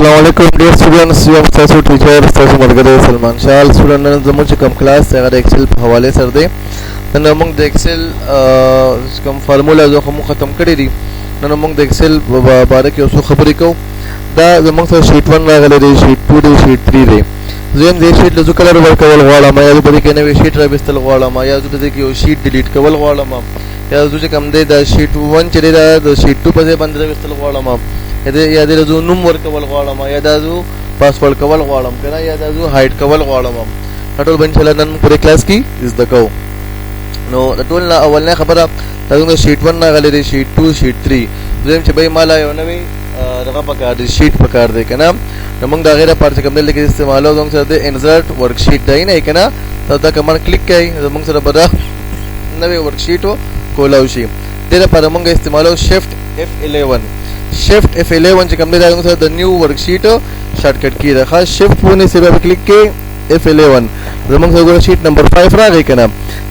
Assalamualaikum dear students, you are special teacher Ustaz Margade Salman Shah. Student जमो च कम क्लास अगर एक्सेल हवाले सर दे नन मोंग द एक्सेल कम फार्मूला जो हम खत्म करी दी नन मोंग द एक्सेल बारे के उसो खबरी को दा जमोंग स शीट 1 रागले दे शीट 2 दे शीट 3 दे जेम दे शीट जो कलर वर्क वल वाला मा या जो बड़ी केने वे शीट रबिस्तल वाला मा या जो दे की शीट डिलीट कवल वाला मा या जो कम दे द शीट 1 चले दा द शीट 2 पे बंद रबिस्तल वाला मा या दे जो नुम वर्क वल वाला मा या दा जो पासवर्ड कवल वाला मा या दा जो हाइट कवल वाला मा टोटल बन चला नन पूरे क्लास की इज द कौ नो द टोल ना अवल ने खबर तदुंग शीट 1 ना गले शीट 2 शीट 3 जेम छ भाई माला यो नवे रगा पकार दे शीट पकार दे कना नमंग दा गैर पार्ट से कम लेके इस्तेमाल हो दोंग से इंसर्ट वर्कशीट दाई नहीं कना तदा कमांड क्लिक कई नमंग से बड़ा नवे वर्कशीट हो कोलाउशी तेरे पर नमंग इस्तेमाल हो शिफ्ट F11 से कम दे दोंग से द न्यू वर्कशीट शॉर्टकट की रखा शिफ्ट होने से पे क्लिक के F11 नमंग से वर्कशीट नंबर 5 रहा गई कना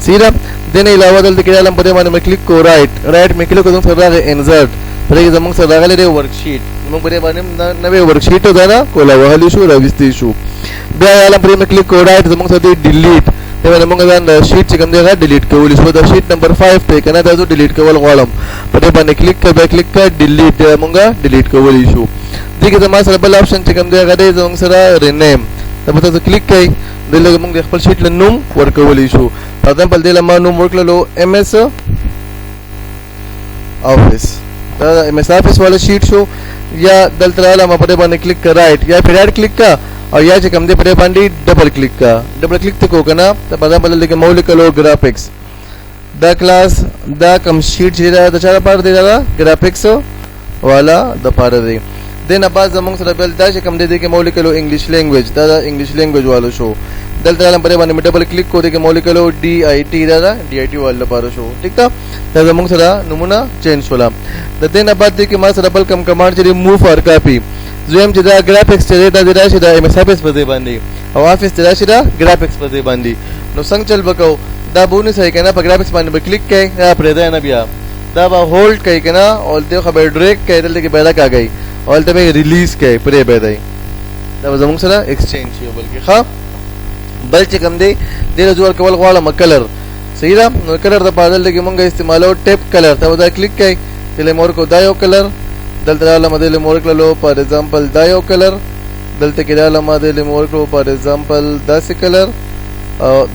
सीधा देने अलावा दल के डालम पदे माने में क्लिक को राइट में क्लिक को दोंग से इंसर्ट परे जमंग से दागले दे वर्कशीट नमंग परे बाने नवे वर्कशीट हो दाना कोला वहली शू रविस्ती शू बे आला परे में क्लिक को राइट जमंग से डिलीट ते नमंग दान शीट से कम देगा डिलीट को इसको द शीट नंबर 5 पे कना दा जो डिलीट को वालम परे बाने क्लिक कर डिलीट मंगा डिलीट को वली शू देखिए तमा सरबल ऑप्शन से कम देगा दे जमंग सरा रीनेम तब तो क्लिक कई दिल मंग देख पर शीट लनुम वर्क वली शू फॉर एग्जांपल दिल मा नुम वर्क लो एमएस ऑफिस एमएस ऑफिस वाला शीट शो या दल तराला मा परे बाने क्लिक कर राइट या फिर राइट क्लिक का और या जे कम दे परे बांडी डबल क्लिक तो कना तब पता बदल के मौलिक लो ग्राफिक्स द क्लास द कम शीट जेरा द चारा पार दे रहा ग्राफिक्स वाला द पार दे देन अबाज अमंग सरबल दा जे कम दे के मौलिक लो इंग्लिश लैंग्वेज वाला शो दल तराला परे बाने में डबल क्लिक को दे के मौलिक लो DIT वाला पार शो ठीक था तब अमंग सरा नमूना चेंज होला द देन अबाज दे के मा सरबल कम कमांड जे रिमूव और कॉपी जेम जेदा ग्राफिक्स चले दा जेदा शिदा एम एस पदे बांधी और ऑफिस जेदा शिदा ग्राफिक्स पदे बांधी नो संग चल बको दा बोनस है केना पर ग्राफिक्स बांधी पे क्लिक के या प्रेदा ना बिया दा बा होल्ड कई केना और दे खबर ड्रैग के दल के बैला का गई और तबे रिलीज के प्रे बेदाई दा जमंग सरा एक्सचेंज यो बल्कि खा बल चे कम दे जो कवल वाला मकलर सही दा नो कलर दा पादल के मंगा इस्तेमाल हो टेप कलर तब दा क्लिक के दिले मोर को दायो कलर दलतराला मदले मोरकलो फॉर एग्जांपल दायो कलर दलते केराला मदले मोरको फॉर एग्जांपल दासी कलर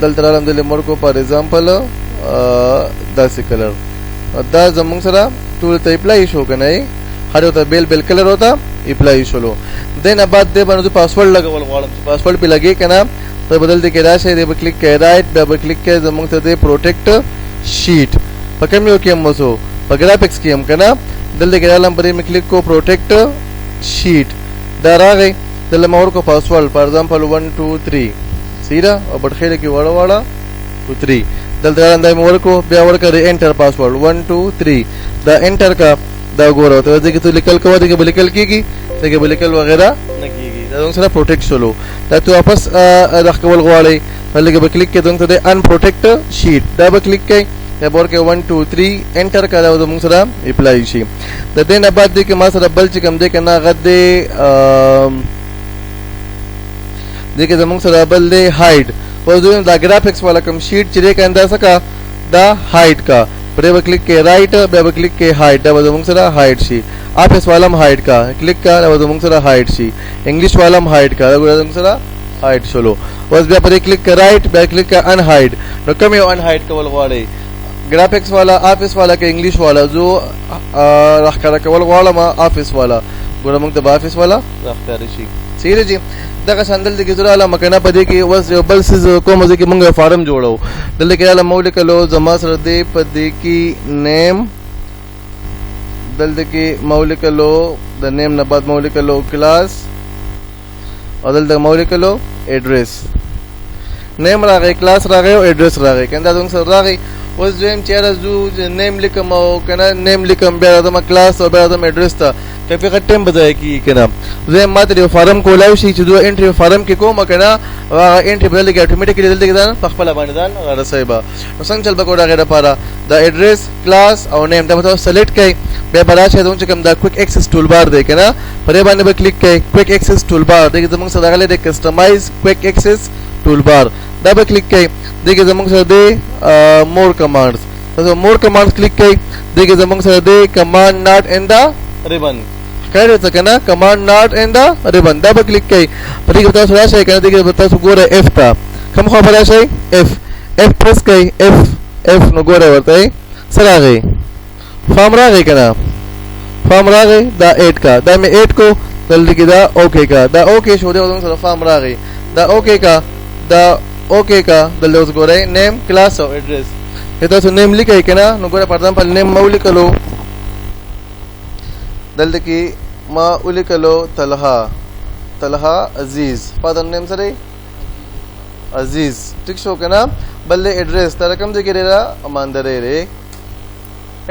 दलतराला मदले मोरको फॉर एग्जांपल दासी कलर दा जमंग सरा टूल ते अप्लाई शो कने हर होता बेल कलर होता अप्लाई शोलो देन अबाद दे बनो पासवर्ड लगा वाला पासवर्ड पे लगे कना तो बदल दे केरा से दे क्लिक के राइट डबल क्लिक के जमंग से दे प्रोटेक्ट शीट पकम यो के मसो ग्राफिक्स की हम कना दल के डालम पर में क्लिक को प्रोटेक्ट शीट दरा गई दल मोर को पासवर्ड फॉर एग्जांपल 1 2 3 सीधा और बटखेले की वाला 2 3 दल दरा अंदर मोर को ब्यावर कर एंटर पासवर्ड 1 2 3 द एंटर का द गोरो तो देखिए तो लिखल को देखिए लिखल की देखिए लिखल वगैरह न कीगी द दूसरा प्रोटेक्ट सोलो द तो वापस रखवल वाले दल के क्लिक के दों तो दे अनप्रोटेक्ट शीट द क्लिक के या बोर के 1 2 3 एंटर करा वो मुसरा अप्लाई शी द देन अबाद दे के मासरा बल च कम दे कना गदे दे के जमुंग सरा बल दे हाइड और जो द ग्राफिक्स वाला कम शीट चिरे के अंदर सका द हाइड का बरे क्लिक के राइट बे क्लिक के हाइड द जमुंग सरा हाइड शी ऑफिस वाला हम हाइड का क्लिक का वो जमुंग सरा हाइड शी इंग्लिश वाला हम हाइड का जमुंग सरा हाइड सोलो बस बे पर क्लिक के राइट बे क्लिक का अनहाइड नो कम यो अनहाइड कवल वाले ग्राफिक्स वाला ऑफिस वाला के इंग्लिश वाला जो रखकर केवल वाला मा ऑफिस वाला गुरा मंग द ऑफिस वाला रखकर शी सीधे जी दका संदल के जुराला मकना पदे की बस बल से को मजे के मंग फार्म जोड़ो दल के आला मौलिक लो जमा सर दे पदे की नेम दल के मौलिक लो द नेम नबाद मौलिक लो क्लास और दल मौलिक लो एड्रेस नेम रा गए क्लास रा गए एड्रेस रा गए कंदा दों सर रा गए اوس دویم چیرې زو نیم لیکم او کنه نیم لیکم بیا راځم کلاس او بیا راځم ایډریس ته کپی ټیم بدای کی کنه زه ماته یو فارم کولاو شي چې دوه انټری فارم کې کوم کنه هغه انټری بدل کې اتوماتیکلی دلته کې په خپل باندې ځان راځيبا نو څنګه چل بګوډه غیر لپاره دا ایډریس کلاس او نیم دا به سلیکټ کړئ بیا بلا شه دون چې کوم دا کویک ایکسس ټول بار دی کنه پرې باندې به کلیک کړئ کویک ایکسس ټول بار دغه زموږ سره غلې د کسٹمایز کویک ایکسس ټول بار دا به کلیک کړئ دغه زموږ سره دی مور کمانډز تاسو مور کمانډز کلیک کړئ دغه زموږ سره دی کمانډ ناٹ ان دا ریبن کړه څه کنه کمانډ ناٹ ان دا ریبن دا به کلیک کړئ پرې کې تاسو راشئ کنه دغه تاسو ګوره اف تا کوم خبره راشئ اف پرس کړئ اف نو ګوره ورته سره راغی فارم راغی کنه فارم راغی دا 8 کا دا میں 8 کو دلته کې دا اوکے کا دا اوکے شو دی او سره فارم راغی دا اوکے کا دلته اوس ګورئ نیم کلاس او ایڈریس کته سو نیم لیکای کنه نو ګوره پر ایگزامپل نیم مو لیکلو دلته کې ما ولیکلو طلحه عزیز فادر نیم سره عزیز ٹھیک شو کنه بل ایڈریس تا رقم دې کې را اماندره ره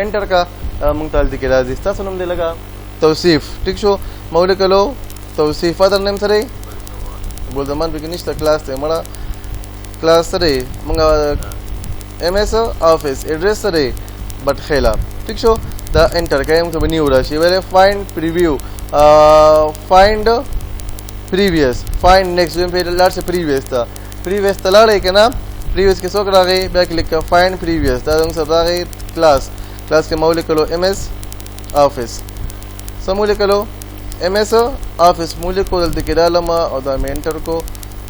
انٹر کا مونږ دې کې راځي تاسو نوم دې لگا توصیف ٹھیک شو مولک لو توصیف فادر نیم سره بول زمان به نشته کلاس ته مړه کلاس سره مونږ ایم ایس افیس ایڈریس سره بٹ خیلا ٹھیک شو دا انٹر کایم ته بنی وړا شي ویل فایند پریویو فایند پریویس فایند نیکسٹ ویم په لاړ سے پریویس تلاړې کنه پریویس کې څوک راغی بیا کلیک کا فایند پریویس دا څنګه راغی کلاس के मौलिक लो एमएस ऑफिस समूलिक लो एमएस ऑफिस मूलिक को जल्दी के डालमा और दा में एंटर को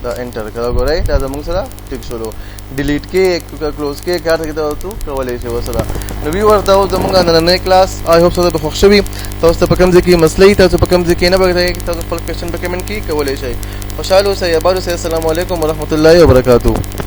दा एंटर करा गो राइट दा मंग सरा टिक शो डिलीट के क्लोज के क्या था कि तू कवले से वसरा नबी ورته او زمونږ نن کلاس آی هوپ سره به خوشبي تاسو په کوم ځکه مسلې تاسو په کوم ځکه نه بغیر تاسو خپل کوېشن په کمنټ کې کولای شئ خوشاله اوسئ اباد اوسئ السلام علیکم ورحمت الله وبرکاتہ